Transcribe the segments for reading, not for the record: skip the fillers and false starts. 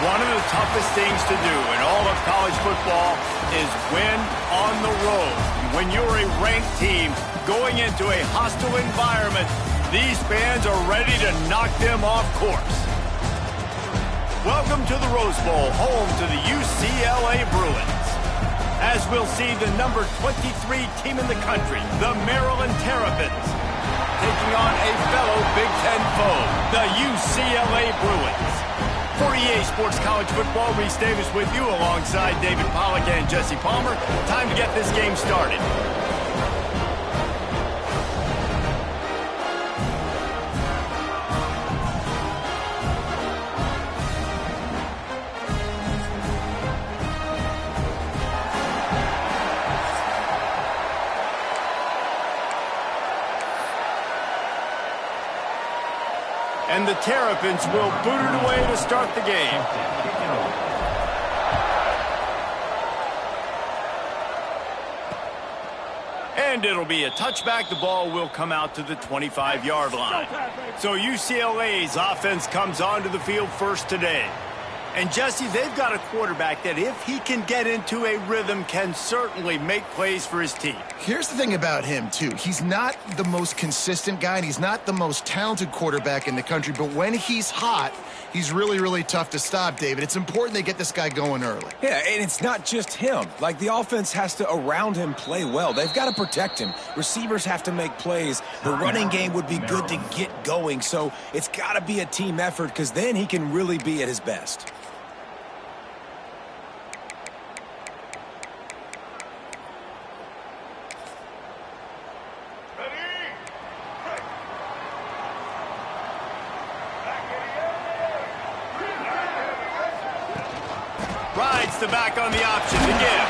One of the toughest things to do in all of college football is win on the road. When you're a ranked team going into a hostile environment, these fans are ready to knock them off course. Welcome to the Rose Bowl, home to the UCLA Bruins. As we'll see the number 23 team in the country, the Maryland Terrapins, taking on a fellow Big Ten foe, the UCLA Bruins. For EA Sports College Football, Reese Davis with you alongside David Pollack and Jesse Palmer. Time to get this game started. And the Terrapins will boot it away to start the game. And it'll be a touchback. The ball will come out to the 25-yard line. So UCLA's offense comes onto the field first today. And Jesse, they've got a quarterback that if he can get into a rhythm can certainly make plays for his team. Here's the thing about him, too. He's not the most consistent guy, and he's not the most talented quarterback in the country. But when he's hot, he's really, really tough to stop, David. It's important they get this guy going early. Yeah, and it's not just him. Like, the offense has to, around him, play well. They've got to protect him. Receivers have to make plays. The running game would be good to get going. So it's got to be a team effort because then he can really be at his best. Rides the back on the option to give.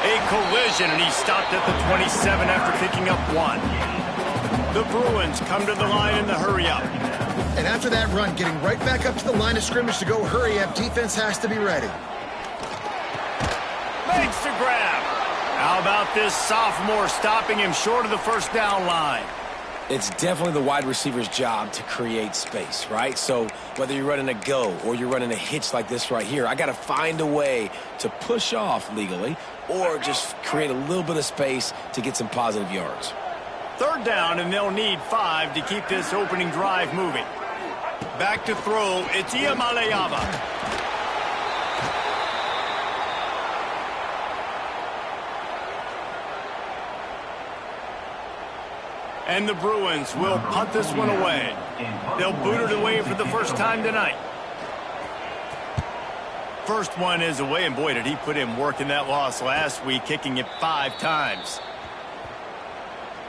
A collision, and he stopped at the 27 after picking up one. The Bruins come to the line in the hurry-up. And after that run, getting right back up to the line of scrimmage to go hurry-up, defense has to be ready. Makes the grab. How about this sophomore stopping him short of the first down line? It's definitely the wide receiver's job to create space, right? So whether you're running a go or you're running a hitch like this right here, I got to find a way to push off legally or just create a little bit of space to get some positive yards. Third down, and they'll need 5 to keep this opening drive moving. Back to throw, it's Iamaleava. And the Bruins will punt this one away. They'll boot it away for the first time tonight. First one is away, and boy, did he put in work in that loss last week, kicking it 5 times.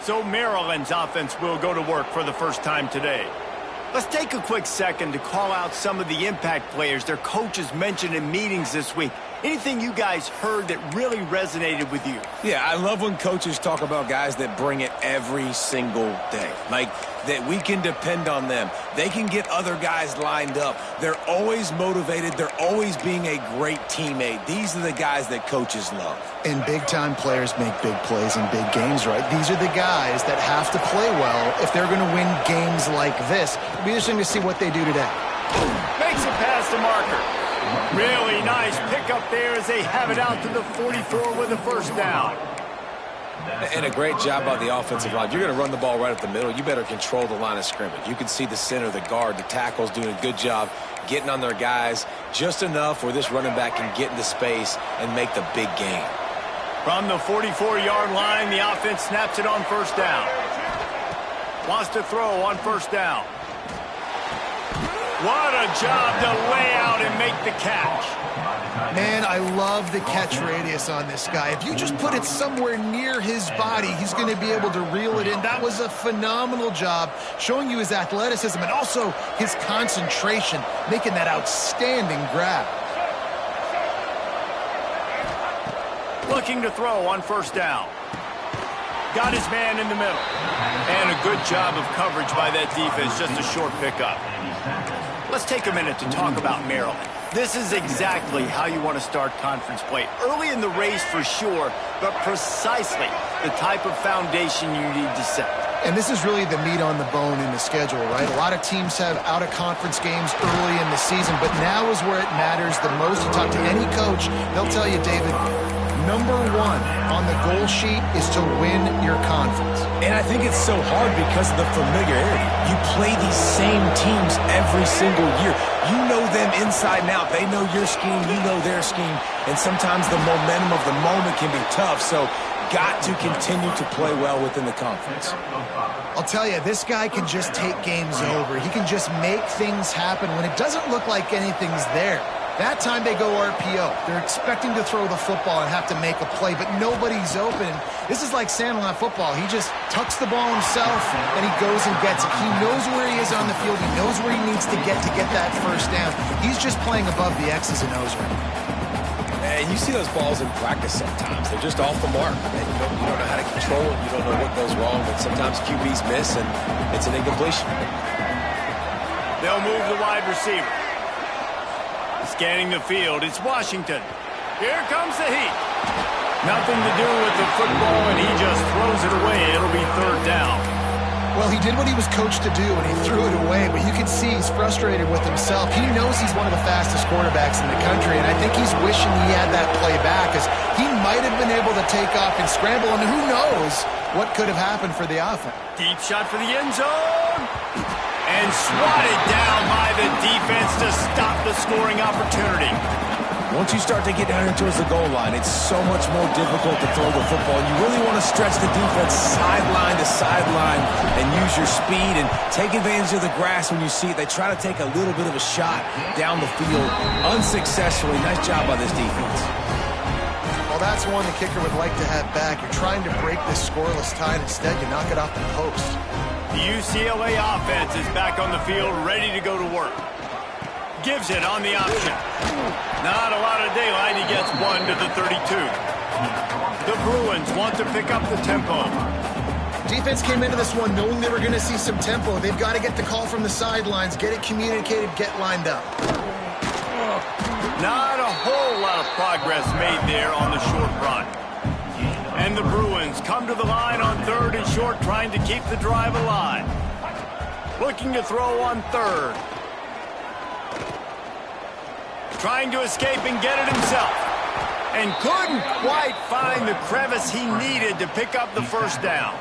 So Maryland's offense will go to work for the first time today. Let's take a quick second to call out some of the impact players their coaches mentioned in meetings this week. Anything you guys heard that really resonated with you? Yeah, I love when coaches talk about guys that bring it every single day. Like, that we can depend on them. They can get other guys lined up. They're always motivated. They're always being a great teammate. These are the guys that coaches love. And big-time players make big plays in big games, right? These are the guys that have to play well if they're going to win games like this. It'll be interesting to see what they do today. Makes it past the marker. Really nice pickup there as they have it out to the 44 with a first down. And a great job by the offensive line. You're going to run the ball right up the middle. You better control the line of scrimmage. You can see the center, the guard, the tackles doing a good job getting on their guys just enough where this running back can get into space and make the big gain. From the 44-yard line, the offense snaps it on first down. Wants to throw on first down. What a job to lay out and make the catch. Man, I love the catch radius on this guy. If you just put it somewhere near his body, he's going to be able to reel it in. That was a phenomenal job, showing you his athleticism and also his concentration, making that outstanding grab. Looking to throw on first down. Got his man in the middle. And a good job of coverage by that defense, just a short pickup. Let's take a minute to talk about Maryland. This is exactly how you want to start conference play. Early in the race for sure, but precisely the type of foundation you need to set. And this is really the meat on the bone in the schedule, right? A lot of teams have out-of-conference games early in the season, but now is where it matters the most. You talk to any coach, they'll tell you, David, number one on the goal sheet is to win your conference. And I think it's so hard because of the familiarity. You play these same teams every single year. You know them inside and out. They know your scheme, you know their scheme, and sometimes the momentum of the moment can be tough, so got to continue to play well within the conference. I'll tell you, this guy can just take games over. He can just make things happen when it doesn't look like anything's there. That time they go RPO. They're expecting to throw the football and have to make a play, but nobody's open. This is like Sandlot football. He just tucks the ball himself, and he goes and gets it. He knows where he is on the field. He knows where he needs to get that first down. He's just playing above the X's and O's right now. And you see those balls in practice sometimes. They're just off the mark. And you don't know how to control it. You don't know what goes wrong, but sometimes QBs miss, and it's an incompletion. They'll move the wide receiver. Scanning the field, it's Washington. Here comes the heat. Nothing to do with the football, and he just throws it away. It'll be third down. Well, he did what he was coached to do, and he threw it away, but you can see he's frustrated with himself. He knows he's one of the fastest quarterbacks in the country, and I think he's wishing he had that play back, because he might have been able to take off and scramble, and who knows what could have happened for the offense. Deep shot for the end zone. And swatted down by the defense to stop the scoring opportunity. Once you start to get down here towards the goal line, it's so much more difficult to throw the football. You really want to stretch the defense sideline to sideline and use your speed and take advantage of the grass when you see it. They try to take a little bit of a shot down the field unsuccessfully. Nice job by this defense. Well, that's one the kicker would like to have back. You're trying to break this scoreless tie, and instead you knock it off the post. The UCLA offense is back on the field, ready to go to work. Gives it on the option. Not a lot of daylight. He gets one to the 32. The Bruins want to pick up the tempo. Defense came into this one knowing they were going to see some tempo. They've got to get the call from the sidelines, get it communicated, get lined up. Not a whole lot of progress made there on the short run. And the Bruins come to the line on third and short, trying to keep the drive alive. Looking to throw on third. Trying to escape and get it himself. And couldn't quite find the crevice he needed to pick up the first down.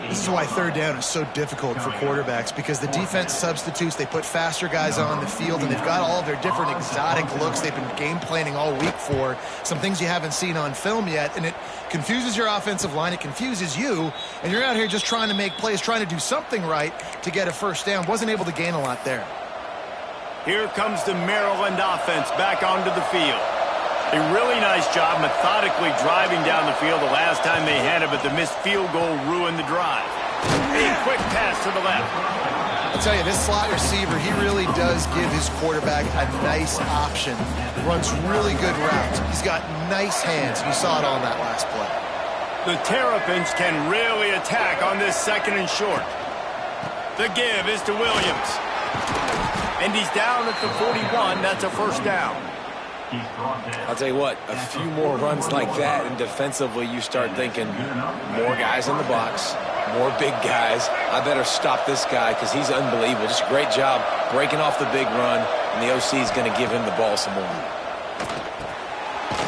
This is why third down is so difficult for quarterbacks, because the defense substitutes, they put faster guys on the field, and they've got all their different exotic looks they've been game planning all week for, some things you haven't seen on film yet, and it confuses your offensive line, it confuses you, and you're out here just trying to make plays, trying to do something right to get a first down. Wasn't able to gain a lot there. Here comes the Maryland offense back onto the field. A really nice job methodically driving down the field the last time they had it, but the missed field goal ruined the drive. A quick pass to the left. I'll tell you, this slot receiver, he really does give his quarterback a nice option. Runs really good routes. He's got nice hands. You saw it on that last play. The Terrapins can really attack on this second and short. The give is to Williams. And he's down at the 41. That's a first down. I'll tell you what, a few more runs like that, and defensively you start thinking more guys in the box, more big guys. I better stop this guy because he's unbelievable. Just a great job breaking off the big run, and the OC is going to give him the ball some more.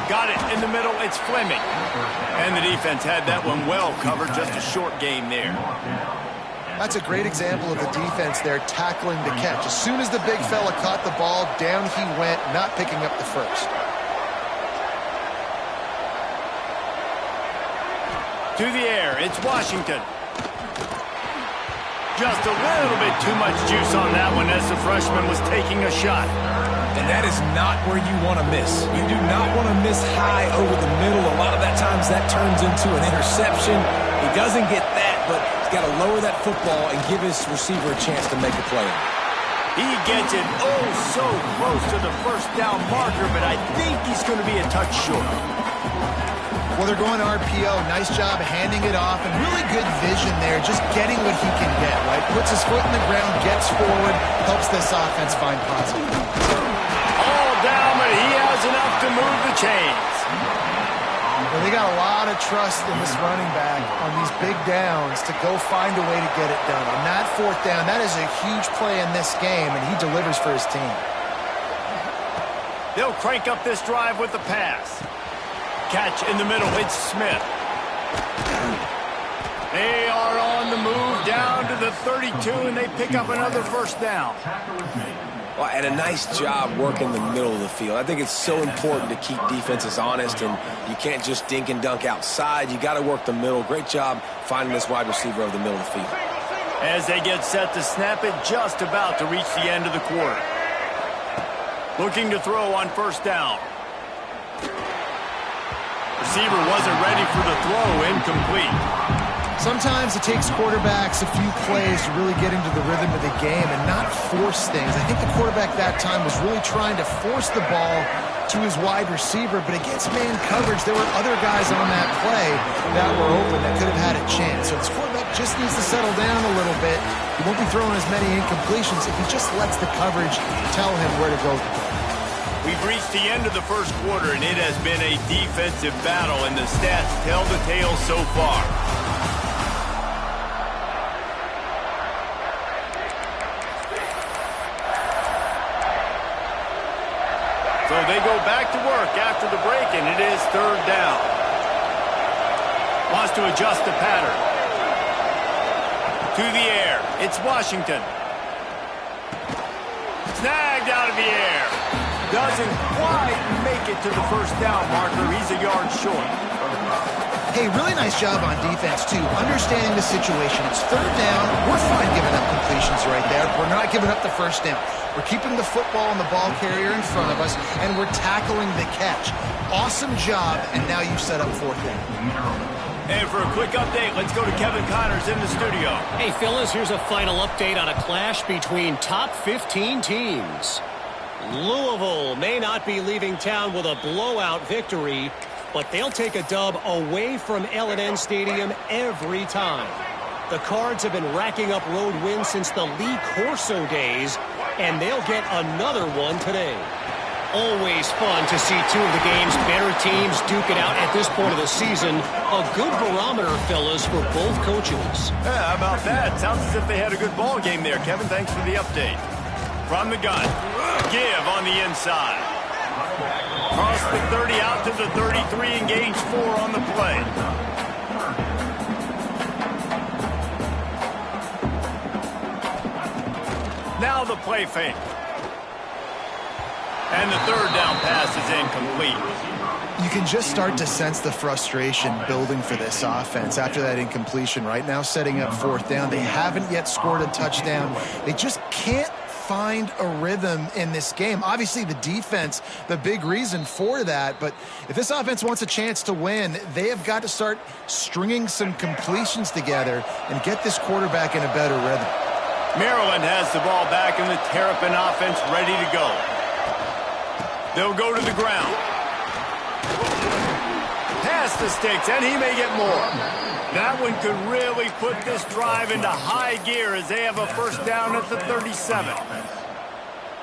Got it in the middle. It's Fleming. And the defense had that one well covered. Just a short gain there. That's a great example of the defense there tackling the catch. As soon as the big fella caught the ball, down he went, not picking up the first. To the air, it's Washington. Just a little bit too much juice on that one as the freshman was taking a shot. And that is not where you want to miss. You do not want to miss high over the middle. A lot of that times that turns into an interception. He doesn't get that, but he's got to lower that football and give his receiver a chance to make a play. He gets it oh so close to the first down marker, but I think he's going to be a touch short. Well, they're going RPO. Nice job handing it off, and really good vision there, just getting what he can get, right? Puts his foot in the ground, gets forward, helps this offense find positive. All down, but he has enough to move the chains. Well, they got a lot of trust in this running back on these big downs to go find a way to get it done. On that fourth down, that is a huge play in this game, and he delivers for his team. They'll crank up this drive with the pass. Catch in the middle. It's Smith. They are on the move down to the 32, and they pick up another first down. Well, and a nice job working the middle of the field. I think it's so important to keep defenses honest, and you can't just dink and dunk outside. You got to work the middle. Great job finding this wide receiver over the middle of the field. As they get set to snap it, just about to reach the end of the quarter. Looking to throw on first down. Receiver wasn't ready for the throw, incomplete. Sometimes it takes quarterbacks a few plays to really get into the rhythm of the game and not force things. I think the quarterback that time was really trying to force the ball to his wide receiver, but against man coverage, there were other guys on that play that were open that could have had a chance. So this quarterback just needs to settle down a little bit. He won't be throwing as many incompletions if he just lets the coverage tell him where to go with the ball. We've reached the end of the first quarter, and it has been a defensive battle, and the stats tell the tale so far. So they go back to work after the break, and it is third down. Wants to adjust the pattern. To the air. It's Washington. Snagged out of the air. Doesn't quite make it to the first down marker. He's a yard short. Hey, really nice job on defense, too. Understanding the situation. It's third down. We're fine giving up completions right there. We're not giving up the first down. We're keeping the football and the ball carrier in front of us, and we're tackling the catch. Awesome job, and now you set up fourth down. And for a quick update, let's go to Kevin Connors in the studio. Hey, Phyllis, here's a final update on a clash between top 15 teams. Louisville may not be leaving town with a blowout victory, but they'll take a dub away from L&N Stadium every time. The Cards have been racking up road wins since the Lee Corso days, and they'll get another one today. Always fun to see two of the game's better teams duke it out at this point of the season. A good barometer, fellas, for both coaches. Yeah, how about that? Sounds as if they had a good ball game there, Kevin. Thanks for the update. From the gun. Give on the inside. Cross the 30 out to the 33 and gains 4 on the play. Now the play fake. And the third down pass is incomplete. You can just start to sense the frustration building for this offense after that incompletion. Right now setting up fourth down. They haven't yet scored a touchdown. They just can't find a rhythm in this game. Obviously the defense, the big reason for that, but if this offense wants a chance to win, they have got to start stringing some completions together and get this quarterback in a better rhythm. Maryland has the ball back and the Terrapin offense ready to go. They'll go to the ground. Pass the sticks, and he may get more. That one could really put this drive into high gear as they have a first down at the 37.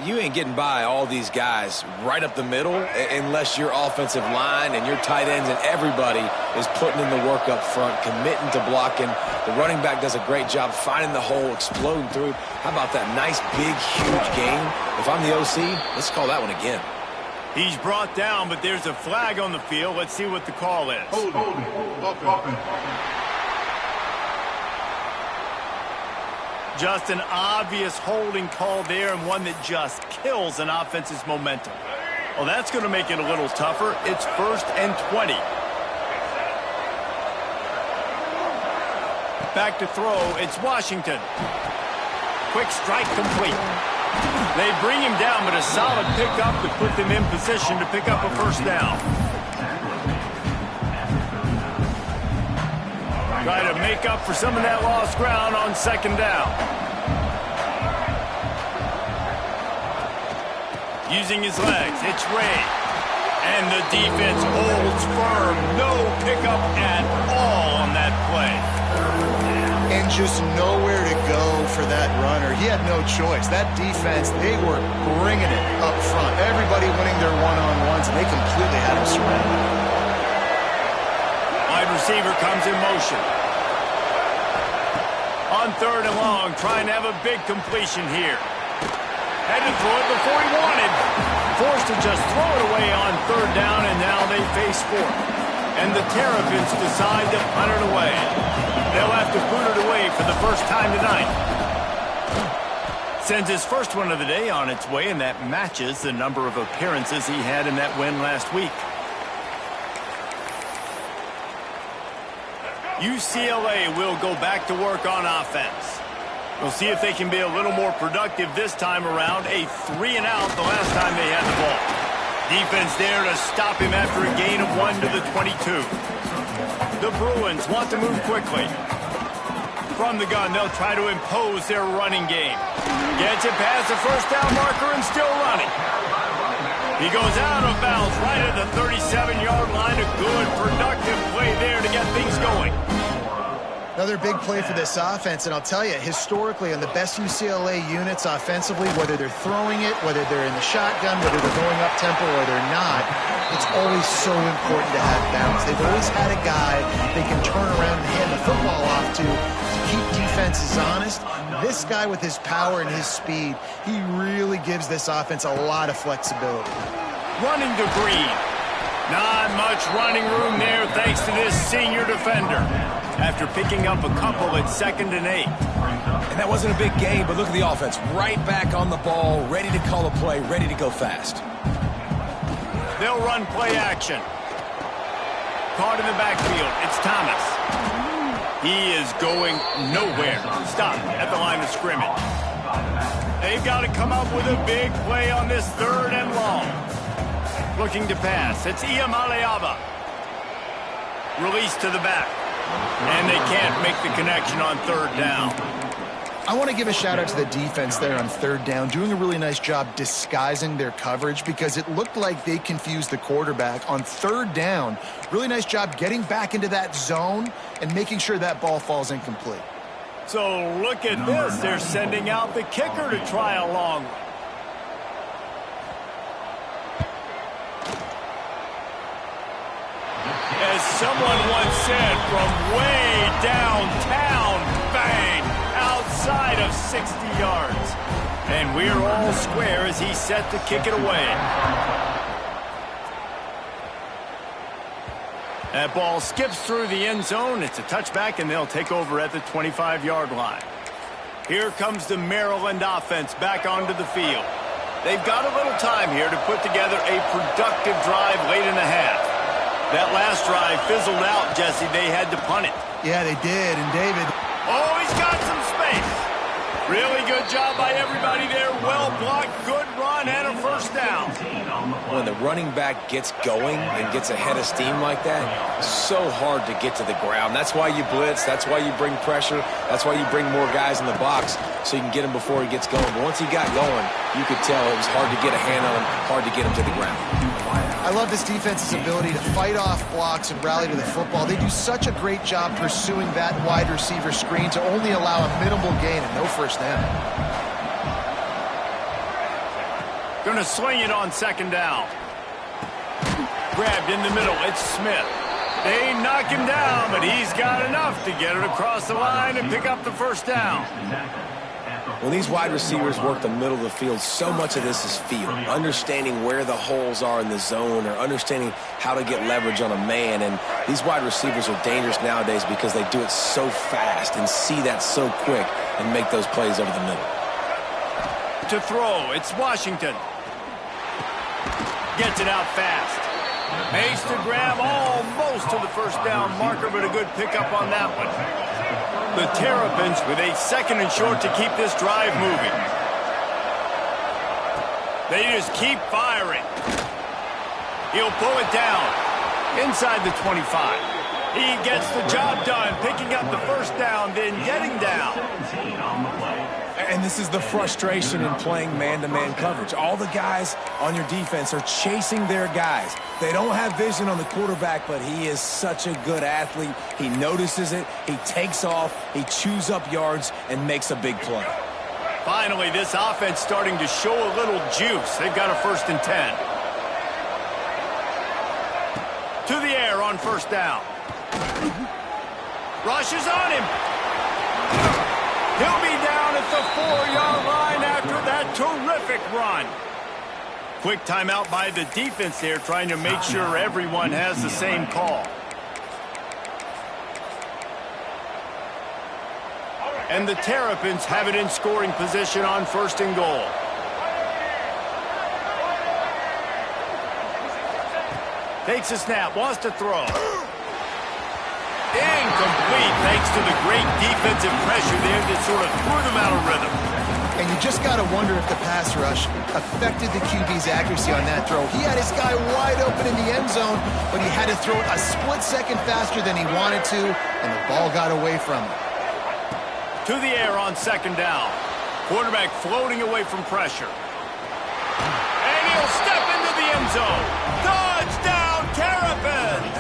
You ain't getting by all these guys right up the middle unless your offensive line and your tight ends and everybody is putting in the work up front, committing to blocking. The running back does a great job finding the hole, exploding through. How about that nice, big, huge gain? If I'm the OC, let's call that one again. He's brought down, but there's a flag on the field. Let's see what the call is. Just an obvious holding call there, and one that just kills an offense's momentum. Well, that's going to make it a little tougher. It's 1st and 20. Back to throw. It's Washington. Quick strike complete. They bring him down, but a solid pickup to put them in position to pick up a first down. Try to make up for some of that lost ground on second down. Using his legs, it's Ray. And the defense holds firm. No pickup at all on that play. And just nowhere to go for that runner. He had no choice. That defense, they were bringing it up front. Everybody winning their one-on-ones, and they completely had him surrounded. Wide receiver comes in motion. On 3rd and long, trying to have a big completion here. Had to throw it before he wanted. Forced to just throw it away on 3rd down, and now they face 4th. And the Terrapins decide to punt it away. They'll have to boot it away for the first time tonight. Sends his first one of the day on its way, and that matches the number of appearances he had in that win last week. UCLA will go back to work on offense. We'll see if they can be a little more productive this time around. A 3-and-out the last time they had the ball. Defense there to stop him after a gain of 1 to the 22. The Bruins want to move quickly. From the gun, they'll try to impose their running game. Gets it past the first down marker and still running. He goes out of bounds right at the 37-yard line. A good, productive play there to get things going. Another big play for this offense, and I'll tell you, historically, on the best UCLA units offensively, whether they're throwing it, whether they're in the shotgun, whether they're going up-tempo or they're not, it's always so important to have balance. They've always had a guy they can turn around and hand the football off to keep defenses honest. This guy with his power and his speed, he really gives this offense a lot of flexibility. Running to Green. Not much running room there thanks to this senior defender. After picking up a couple at 2nd and 8. And that wasn't a big gain, but look at the offense. Right back on the ball, ready to call a play, ready to go fast. They'll run play action. Caught in the backfield. It's Thomas. He is going nowhere. Stop at the line of scrimmage. They've got to come up with a big play on this 3rd and long. Looking to pass. It's Iamaleava. Release to the back. And they can't make the connection on 3rd down. I want to give a shout out to the defense there on 3rd down, doing a really nice job disguising their coverage because it looked like they confused the quarterback on 3rd down. Really nice job getting back into that zone and making sure that ball falls incomplete. So look at this. They're sending out the kicker to try a long one. As someone once said, from way downtown, bang, outside of 60 yards. And we're all square as he's set to kick it away. That ball skips through the end zone. It's a touchback, and they'll take over at the 25-yard line. Here comes the Maryland offense back onto the field. They've got a little time here to put together a productive drive late in the half. That last drive fizzled out, Jesse. They had to punt it. Yeah, they did. And David. Oh, he's got some space. Really good job by everybody there. Well blocked, good run, and a first down. When the running back gets going and gets ahead of steam like that, so hard to get to the ground. That's why you blitz. That's why you bring pressure. That's why you bring more guys in the box so you can get him before he gets going. But once he got going, you could tell it was hard to get a hand on him, hard to get him to the ground. I love this defense's ability to fight off blocks and rally to the football. They do such a great job pursuing that wide receiver screen to only allow a minimal gain and no first down. Going to swing it on 2nd down. Grabbed in the middle. It's Smith. They knock him down, but he's got enough to get it across the line and pick up the first down. When these wide receivers work the middle of the field, so much of this is feel. Understanding where the holes are in the zone or understanding how to get leverage on a man. And these wide receivers are dangerous nowadays because they do it so fast and see that so quick and make those plays over the middle. To throw, it's Washington. Gets it out fast. Makes the grab almost to the first down marker, but a good pickup on that one. The Terrapins with a 2nd and short to keep this drive moving. They just keep firing. He'll pull it down inside the 25. He gets the job done, picking up the first down, then getting down. And this is the frustration in playing man-to-man coverage. All the guys on your defense are chasing their guys. They don't have vision on the quarterback, but he is such a good athlete. He notices it, he takes off, he chews up yards, and makes a big play. Finally, this offense starting to show a little juice. They've got a 1st and 10. To the air on 1st down. Rushes on him. He'll be down at the 4-yard line after that terrific run. Quick timeout by the defense there, trying to make sure everyone has the same call. And the Terrapins have it in scoring position on 1st and goal. Takes a snap, wants to throw. Incomplete, thanks to the great defensive pressure there that sort of threw them out of rhythm. And you just got to wonder if the pass rush affected the QB's accuracy on that throw. He had his guy wide open in the end zone, but he had to throw it a split second faster than he wanted to, and the ball got away from him. To the air on 2nd down. Quarterback floating away from pressure. And he'll step into the end zone. Touchdown, Terrapins!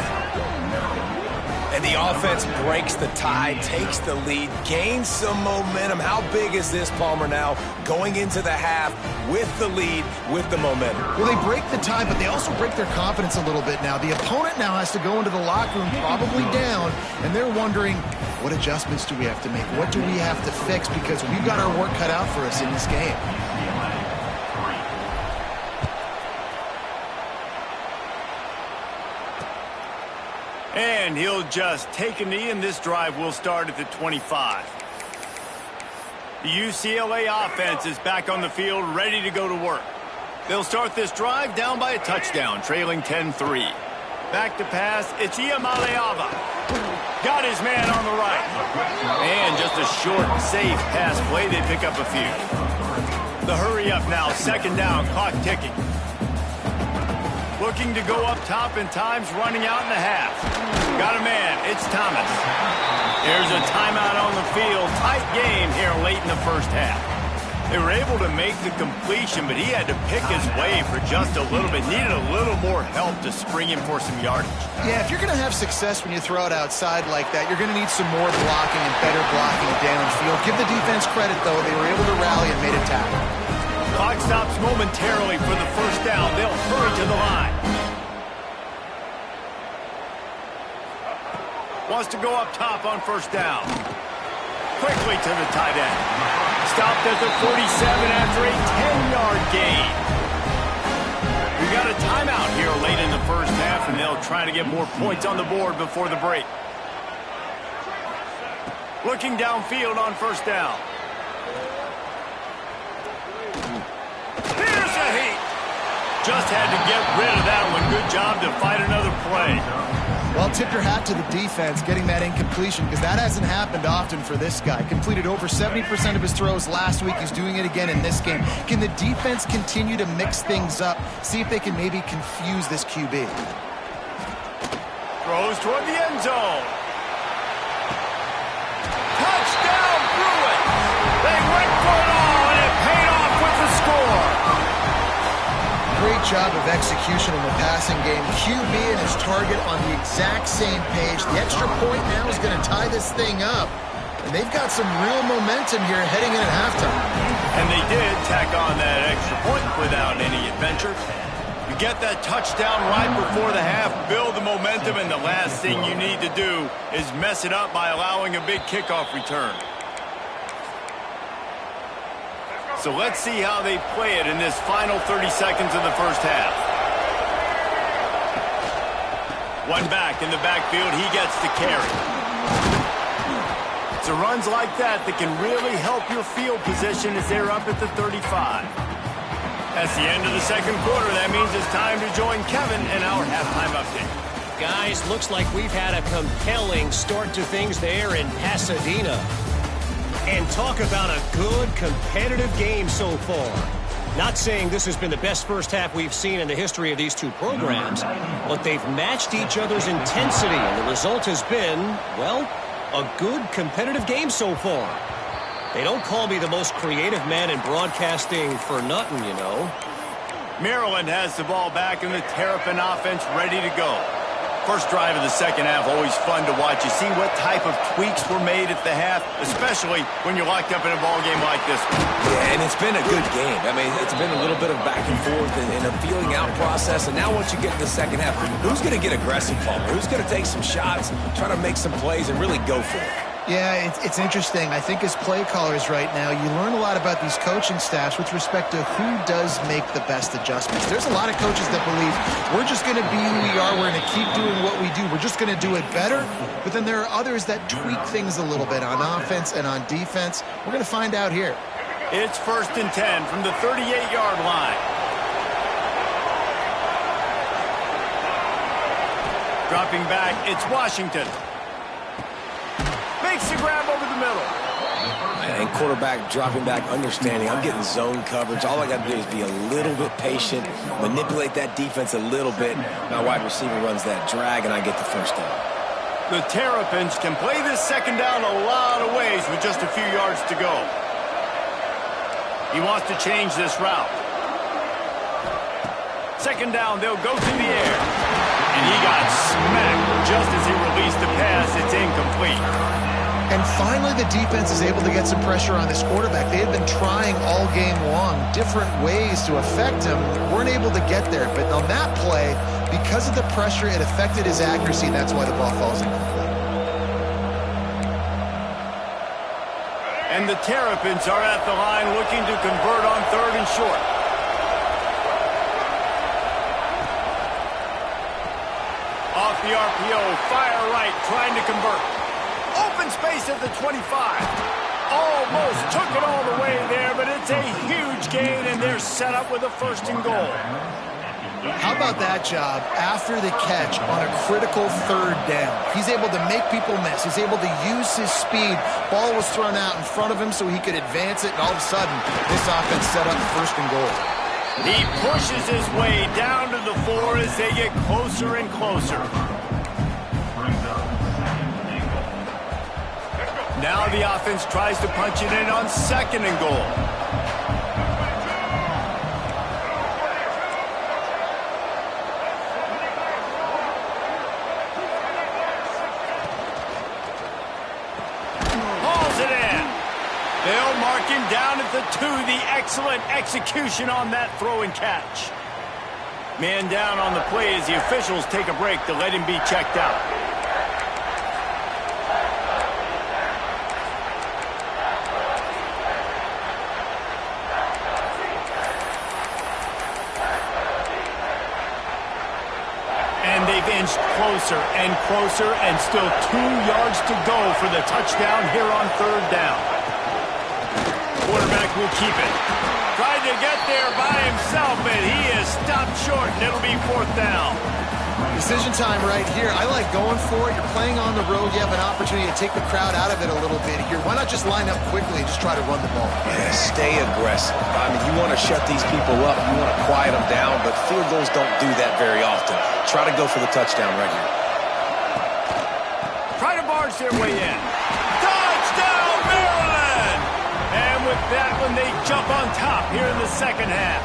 And the offense breaks the tie, takes the lead, gains some momentum. How big is this, Palmer, now going into the half with the lead, with the momentum? Well, they break the tie, but they also break their confidence a little bit now. The opponent now has to go into the locker room probably down, and they're wondering, what adjustments do we have to make? What do we have to fix? Because we've got our work cut out for us in this game. And he'll just take a knee, and this drive will start at the 25. The UCLA offense is back on the field, ready to go to work. They'll start this drive down by a touchdown, trailing 10-3. Back to pass, it's Iamaleava. Got his man on the right. And just a short, safe pass play. They pick up a few. The hurry up now, 2nd down, clock ticking. Looking to go up top, and time's running out in the half. Got a man, it's Thomas. There's a timeout on the field. Tight game here late in the 1st half. They were able to make the completion, but he had to pick his way for just a little bit. Needed a little more help to spring him for some yardage. Yeah, if you're going to have success when you throw it outside like that, you're going to need some more blocking and better blocking downfield. Give the defense credit, though. They were able to rally and made a tackle. Clock stops momentarily for the 1st down. They'll hurry to the line. Wants to go up top on 1st down. Quickly to the tight end. Stopped at the 47 after a 10-yard gain. We got a timeout here late in the 1st half, and they'll try to get more points on the board before the break. Looking downfield on 1st down. Here's a heat. Just had to get rid of that one. Good job to fight another play. Well, tip your hat to the defense getting that incompletion, because that hasn't happened often for this guy. Completed over 70% of his throws last week. He's doing it again in this game. Can the defense continue to mix things up? See if they can maybe confuse this QB. Throws toward the end zone. Touchdown, Bruins! They went for it all, and it paid off with the score. Great job of execution in the passing game. QB and his target on the exact same page. The extra point now is going to tie this thing up. And they've got some real momentum here heading in at halftime. And they did tack on that extra point without any adventure. You get that touchdown right before the half, build the momentum, and the last thing you need to do is mess it up by allowing a big kickoff return. So let's see how they play it in this final 30 seconds of the 1st half. One back in the backfield, he gets the carry. It's runs like that that can really help your field position as they're up at the 35. That's the end of the 2nd quarter. That means it's time to join Kevin in our halftime update. Guys, looks like we've had a compelling start to things there in Pasadena. And talk about a good, competitive game so far. Not saying this has been the best 1st half we've seen in the history of these two programs, but they've matched each other's intensity, and the result has been, well, a good, competitive game so far. They don't call me the most creative man in broadcasting for nothing, you know. Maryland has the ball back, and the Terrapin offense ready to go. First drive of the second half, always fun to watch. You see what type of tweaks were made at the half, especially when you're locked up in a ball game like this one. Yeah, and it's been a good game. I mean, it's been a little bit of back and forth and a feeling out process. And now once you get to the second half, who's going to get aggressive, Palmer? Who's going to take some shots, try to make some plays, and really go for it? Yeah, it's interesting. I think as play callers right now, you learn a lot about these coaching staffs with respect to who does make the best adjustments. There's a lot of coaches that believe we're just going to be who we are. We're going to keep doing what we do. We're just going to do it better. But then there are others that tweak things a little bit on offense and on defense. We're going to find out here. It's 1st and 10 from the 38-yard line. Dropping back, it's Washington. Makes the grab over the middle. And quarterback dropping back, understanding I'm getting zone coverage. All I got to do is be a little bit patient, manipulate that defense a little bit. My wide receiver runs that drag, and I get the first down. The Terrapins can play this second down a lot of ways with just a few yards to go. He wants to change this route. Second down, they'll go through the air. And he got smacked just as he released the pass. It's incomplete. And finally, the defense is able to get some pressure on this quarterback. They had been trying all game long different ways to affect him. Weren't able to get there. But on that play, because of the pressure, it affected his accuracy. That's why the ball falls incomplete. And the Terrapins are at the line looking to convert on 3rd and short. Off the RPO, fire right, trying to convert. Open space at the 25. Almost took it all the way there, but it's a huge gain, and they're set up with a 1st and goal. How about that job after the catch on a critical 3rd down? He's able to make people miss. He's able to use his speed. Ball was thrown out in front of him so he could advance it, and all of a sudden, this offense set up 1st and goal. He pushes his way down to the 4 as they get closer and closer. Now the offense tries to punch it in on 2nd and goal. Hauls it in. They'll mark him down at the 2. The excellent execution on that throw and catch. Man down on the play as the officials take a break to let him be checked out. Inched closer and still 2 yards to go for the touchdown here on 3rd down. Quarterback will keep it. Tried to get there by himself, but he is stopped short, and it'll be 4th down. Decision time right here. I like going for it. You're playing on the road. You have an opportunity to take the crowd out of it a little bit here. Why not just line up quickly and just try to run the ball? Yeah, stay aggressive. I mean, you want to shut these people up. You want to quiet them down, but field goals don't do that very often. Try to go for the touchdown right here. Try to barge their way in. Touchdown, Maryland! And with that one, they jump on top here in the second half.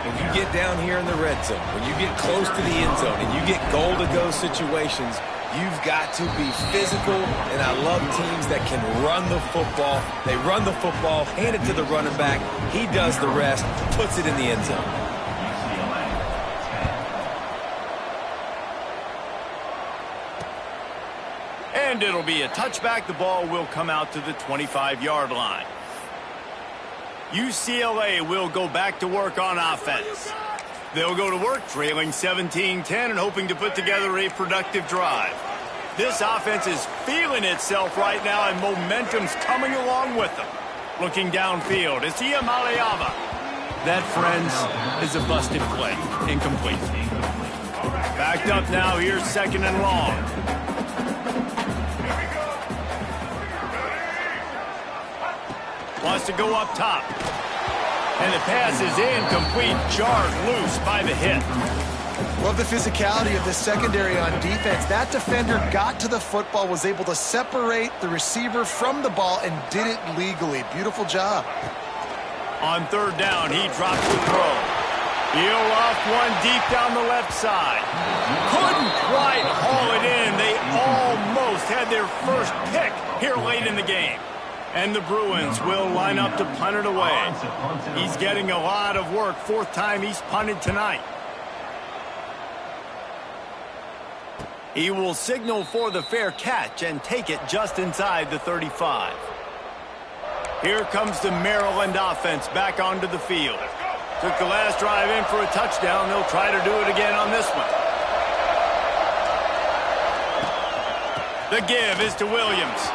When you get down here in the red zone, when you get close to the end zone, and you get goal-to-go situations, you've got to be physical, and I love teams that can run the football. They run the football, hand it to the running back. He does the rest, puts it in the end zone. And it'll be a touchback. The ball will come out to the 25-yard line. UCLA will go back to work on offense. They'll go to work trailing 17-10 and hoping to put together a productive drive. This offense is feeling itself right now, and momentum's coming along with them. Looking downfield, it's Maleava. That, friends, is a busted play. Incomplete. Backed up now. Here's 2nd and long. Wants to go up top. And the pass is incomplete, jarred loose by the hit. Love the physicality of the secondary on defense. That defender got to the football, was able to separate the receiver from the ball, and did it legally. Beautiful job. On 3rd down, he drops the throw. He'll loft one deep down the left side. Couldn't quite haul it in. They almost had their first pick here late in the game. And the Bruins will line up to punt it away. He's getting a lot of work. Fourth time he's punted tonight. He will signal for the fair catch and take it just inside the 35. Here comes the Maryland offense back onto the field. Took the last drive in for a touchdown. They'll try to do it again on this one. The give is to Williams.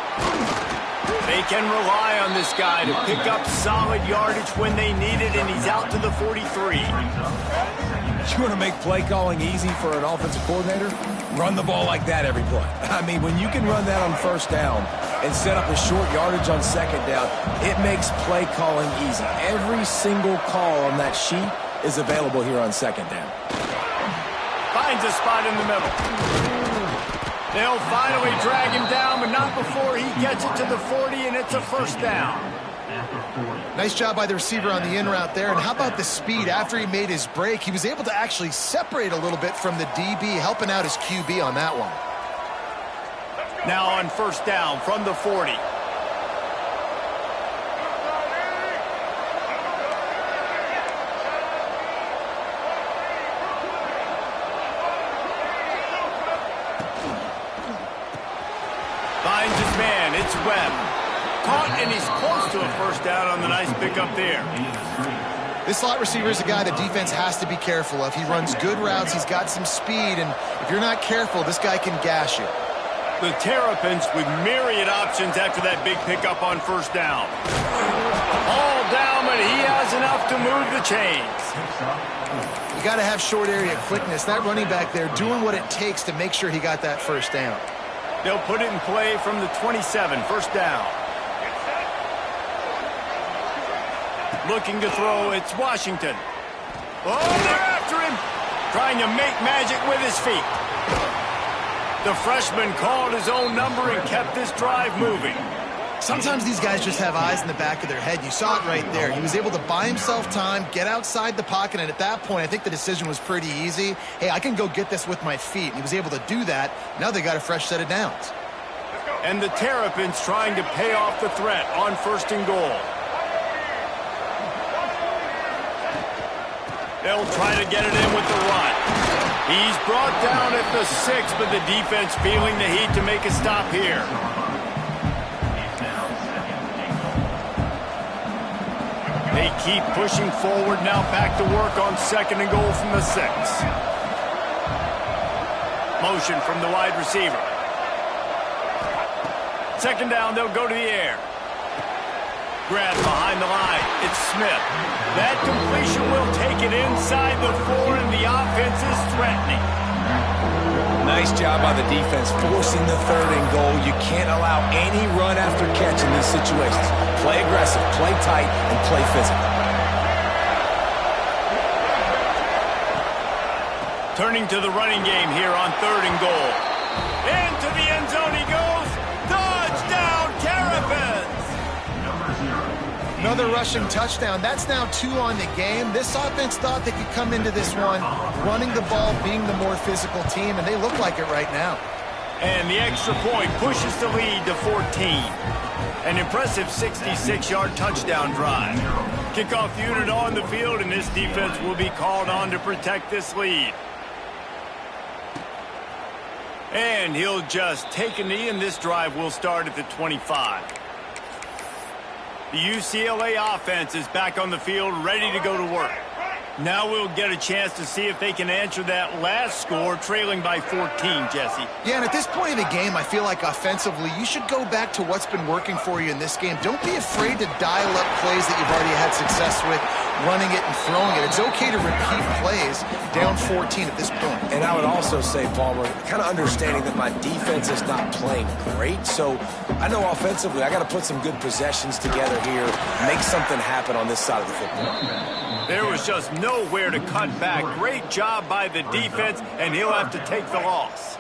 They can rely on this guy to pick up solid yardage when they need it, and he's out to the 43. You want to make play calling easy for an offensive coordinator? Run the ball like that every play. I mean, when you can run that on first down and set up a short yardage on second down, it makes play calling easy. Every single call on that sheet is available here on second down. Finds a spot in the middle. They'll finally drag him down, but not before he gets it to the 40, and it's a first down. Nice job by the receiver on the in route there. And how about the speed? After he made his break, he was able to actually separate a little bit from the DB, helping out his QB on that one. Now on first down from the 40. Finds his man. It's Webb. Caught, and he's close to a first down on the nice pickup there. This slot receiver is a guy the defense has to be careful of. He runs good routes. He's got some speed, and if you're not careful, this guy can gash you. The Terrapins with myriad options after that big pickup on first down. All down, but he has enough to move the chains. You got to have short area quickness. That running back there doing what it takes to make sure he got that first down. They'll put it in play from the 27, first down. Looking to throw, it's Washington. Oh, they're after him. Trying to make magic with his feet. The freshman called his own number and kept this drive moving. Sometimes these guys just have eyes in the back of their head. You saw it right there. He was able to buy himself time, get outside the pocket, and at that point, I think the decision was pretty easy. Hey, I can go get this with my feet. He was able to do that. Now they got a fresh set of downs. And the Terrapins trying to pay off the threat on first and goal. They'll try to get it in with the run. He's brought down at the 6, but the defense feeling the heat to make a stop here. They keep pushing forward now, back to work on second and goal from the 6. Motion from the wide receiver. Second down, they'll go to the air. Grab behind the line. It's Smith. That completion will take it inside the 4, and the offense is threatening. Nice job by the defense forcing the third and goal. You can't allow any run after catch in these situations. Play aggressive, play tight, and play physical. Turning to the running game here on third and goal. Into the end zone he goes. Touchdown, Terrapins! Another rushing touchdown. That's now 2 on the game. This offense thought they could come into this one running the ball, being the more physical team, and they look like it right now. And the extra point pushes the lead to 14. An impressive 66-yard touchdown drive. Kickoff unit on the field, and this defense will be called on to protect this lead. And he'll just take a knee, and this drive will start at the 25. The UCLA offense is back on the field, ready to go to work. Now we'll get a chance to see if they can answer that last score, trailing by 14, Jesse. Yeah, and at this point of the game, I feel like offensively, you should go back to what's been working for you in this game. Don't be afraid to dial up plays that you've already had success with, running it and throwing it. It's okay to repeat plays down 14 at this point. And I would also say, Palmer, kind of understanding that my defense is not playing great, so I know offensively I got to put some good possessions together here, make something happen on this side of the football. There was just nowhere to cut back. Great job by the defense, and he'll have to take the loss.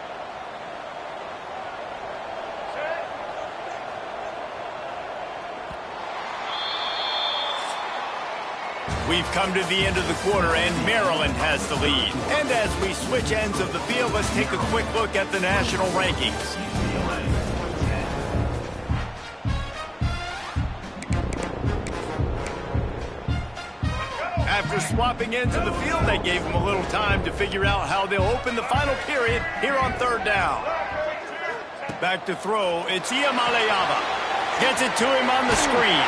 We've come to the end of the quarter, and Maryland has the lead. And as we switch ends of the field, let's take a quick look at the national rankings. After swapping ends of the field, they gave them a little time to figure out how they'll open the final period here on third down. Back to throw, it's Iamaleava. Gets it to him on the screen.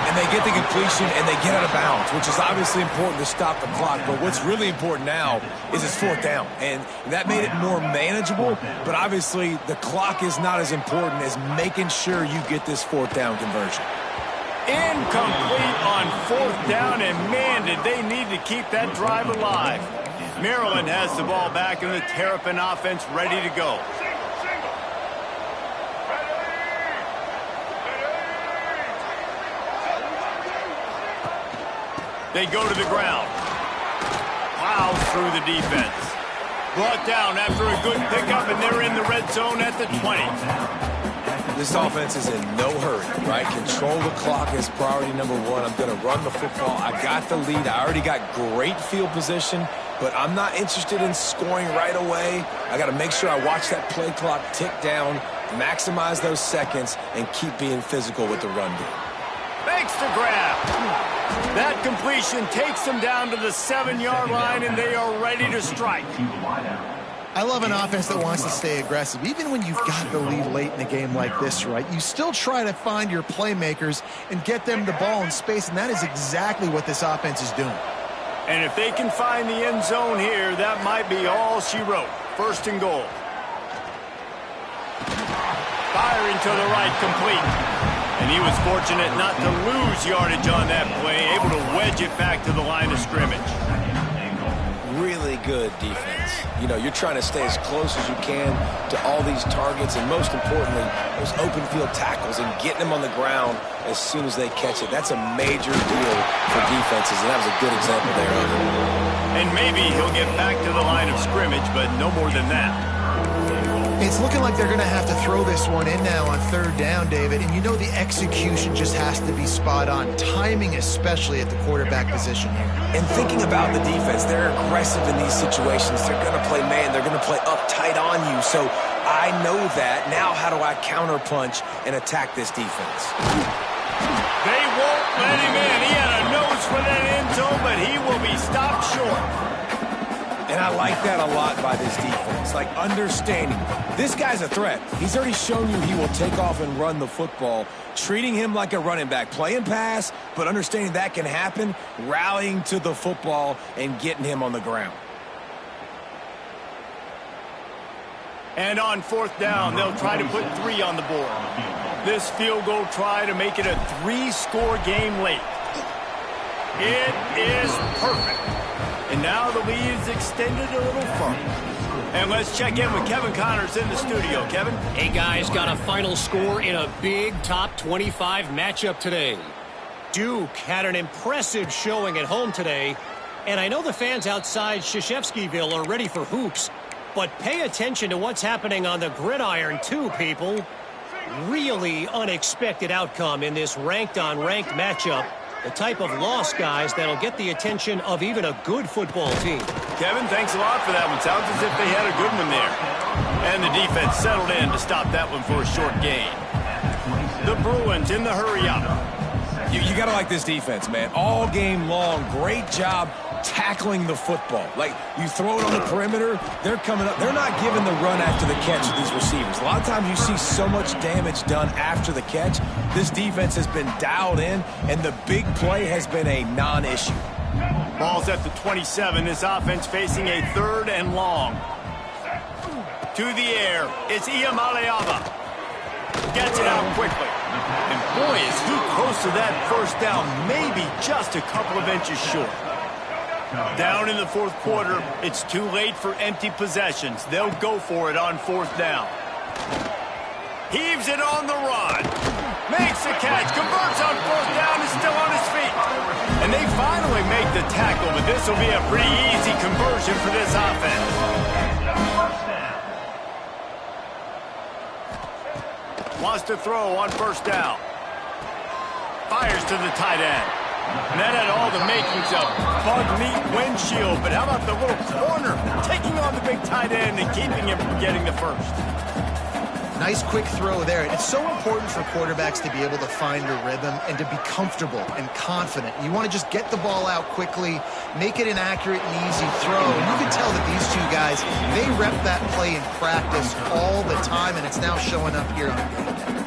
And they get the completion and they get out of bounds, which is obviously important to stop the clock. But what's really important now is it's fourth down. And that made it more manageable. But obviously the clock is not as important as making sure you get this fourth down conversion. Incomplete on fourth down, and man, did they need to keep that drive alive. Maryland has the ball back, and the Terrapin offense ready to go. They go to the ground. Plows through the defense. Brought down after a good pickup, and they're in the red zone at the 20. This offense is in no hurry, right? Control the clock is priority number one. I'm going to run the football. I got the lead. I already got great field position, but I'm not interested in scoring right away. I got to make sure I watch that play clock tick down, maximize those seconds, and keep being physical with the run game. Makes the grab. That completion takes them down to the 7-yard line, and they are ready to strike. I love an offense that wants to stay aggressive. Even when you've got the lead late in a game like this, right, you still try to find your playmakers and get them the ball in space, and that is exactly what this offense is doing. And if they can find the end zone here, that might be all she wrote. First and goal. Firing to the right, complete. And he was fortunate not to lose yardage on that play, able to wedge it back to the line of scrimmage. Really good defense. You know, you're trying to stay as close as you can to all these targets, and most importantly, those open field tackles and getting them on the ground as soon as they catch it. That's a major deal for defenses, and that was a good example there of it. And maybe he'll get back to the line of scrimmage, but no more than that. It's looking like they're going to have to throw this one in now on third down, David. And you know the execution just has to be spot on. Timing especially at the quarterback position here. And thinking about the defense, they're aggressive in these situations. They're going to play man. They're going to play up tight on you. So I know that. Now how do I counterpunch and attack this defense? They won't let him in. He had a nose for that end zone, but he will be stopped short. And I like that a lot by this defense, like understanding this guy's a threat. He's already shown you he will take off and run the football, treating him like a running back, playing pass, but understanding that can happen, rallying to the football and getting him on the ground. And on fourth down, they'll try to put 3 on the board. This field goal try to make it a 3-score game late. It is perfect. And now the lead is extended a little further. And let's check in with Kevin Connors in the studio. Kevin? Hey, guys, got a final score in a big top 25 matchup today. Duke had an impressive showing at home today. And I know the fans outside Krzyzewskiville are ready for hoops. But pay attention to what's happening on the gridiron, too, people. Really unexpected outcome in this ranked-on-ranked matchup. The type of loss, guys, that'll get the attention of even a good football team. Kevin, thanks a lot for that one. Sounds as if they had a good one there. And the defense settled in to stop that one for a short gain. The Bruins in the hurry-up. You got to like this defense, man. All game long, great job tackling the football. Like, you throw it on the perimeter, they're coming up. They're not giving the run after the catch to these receivers. A lot of times you see so much damage done after the catch. This defense has been dialed in, and the big play has been a non-issue. Ball's at the 27. This offense facing a 3rd and long. To the air. It's Iamaleava. Gets it out quickly. And boy, is he close to that first down. Maybe just a couple of inches short. Down in the 4th quarter, it's too late for empty possessions. They'll go for it on 4th down. Heaves it on the run. Makes the catch. Converts on 4th down. Is still on his feet. And they finally make the tackle, but this will be a pretty easy conversion for this offense. Wants to throw on 1st down. Fires to the tight end. And that had all the makings of bug meat windshield. But how about the little corner taking on the big tight end and keeping him from getting the first? Nice quick throw there. It's so important for quarterbacks to be able to find a rhythm and to be comfortable and confident. You want to just get the ball out quickly, make it an accurate and easy throw. And you can tell that these two guys, they rep that play in practice all the time, and it's now showing up here on game day.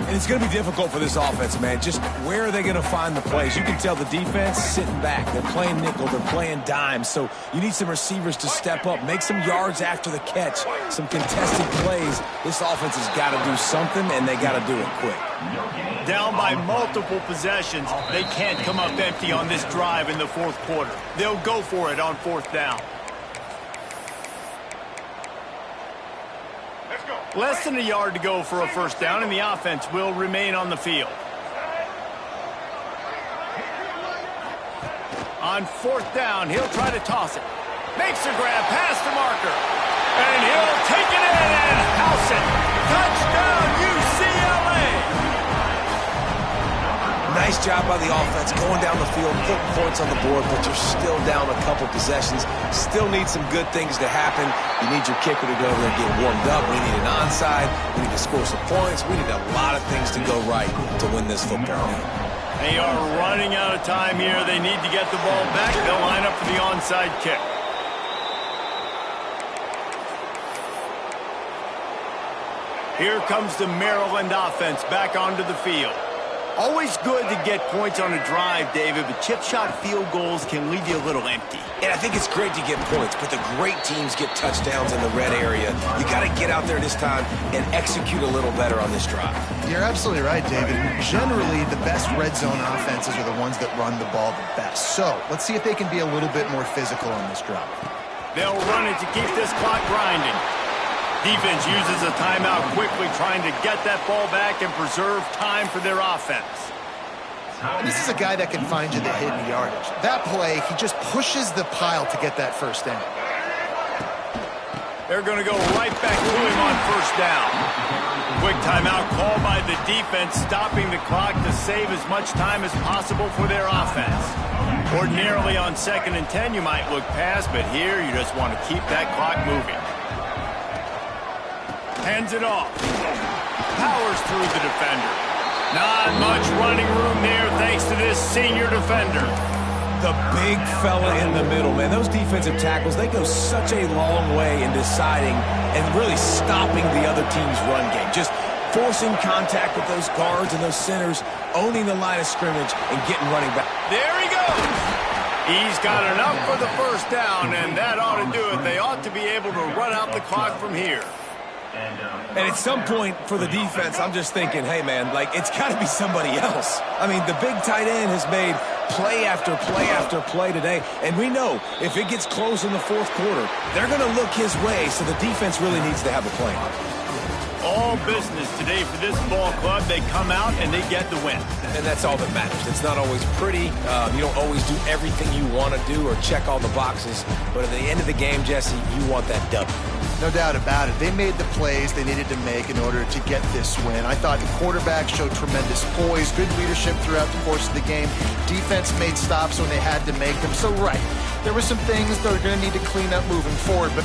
And it's going to be difficult for this offense, man. Just where are they going to find the plays? You can tell the defense sitting back. They're playing nickel. They're playing dime. So you need some receivers to step up, make some yards after the catch, some contested plays. This offense has got to do something, and they got to do it quick. Down by multiple possessions, they can't come up empty on this drive in the fourth quarter. They'll go for it on fourth down. Less than a yard to go for a first down, and the offense will remain on the field. On fourth down, he'll try to toss it. Makes a grab past the marker. And he'll take it in and house it. Touchdown, UCLA! Nice job by the offense going down the field, putting points on the board, but you're still down a couple possessions. Still need some good things to happen. You need your kicker to go over there and get warmed up. We need an onside. We need to score some points. We need a lot of things to go right to win this football game. They are running out of time here. They need to get the ball back. They'll line up for the onside kick. Here comes the Maryland offense back onto the field. Always good to get points on a drive, David, but chip shot field goals can leave you a little empty. And I think it's great to get points, but the great teams get touchdowns in the red area. You got to get out there this time and execute a little better on this drive. You're absolutely right, David. Generally, the best red zone offenses are the ones that run the ball the best. So let's see if they can be a little bit more physical on this drive. They'll run it to keep this clock grinding. Defense uses a timeout quickly, trying to get that ball back and preserve time for their offense. This is a guy that can find you the hidden yardage. That play, he just pushes the pile to get that first down. They're going to go right back to him on first down. Quick timeout call by the defense, stopping the clock to save as much time as possible for their offense. Ordinarily on 2nd and 10, you might look past, but here you just want to keep that clock moving. Hands it off. Powers through the defender. Not much running room there thanks to this senior defender. The big fella in the middle, man. Those defensive tackles, they go such a long way in deciding and really stopping the other team's run game. Just forcing contact with those guards and those centers, owning the line of scrimmage and getting running back. There he goes. He's got enough for the first down, and that ought to do it. They ought to be able to run out the clock from here. And at some point for the defense, I'm just thinking, hey, man, like, it's got to be somebody else. I mean, the big tight end has made play after play after play today. And we know if it gets close in the fourth quarter, they're going to look his way, so the defense really needs to have a plan. All business today for this ball club. They come out and they get the win. And that's all that matters. It's not always pretty. You don't always do everything you want to do or check all the boxes. But at the end of the game, Jesse, you want that W. No doubt about it. They made the plays they needed to make in order to get this win. I thought the quarterback showed tremendous poise, good leadership throughout the course of the game. Defense made stops when they had to make them. So, right, there were some things they're going to need to clean up moving forward, but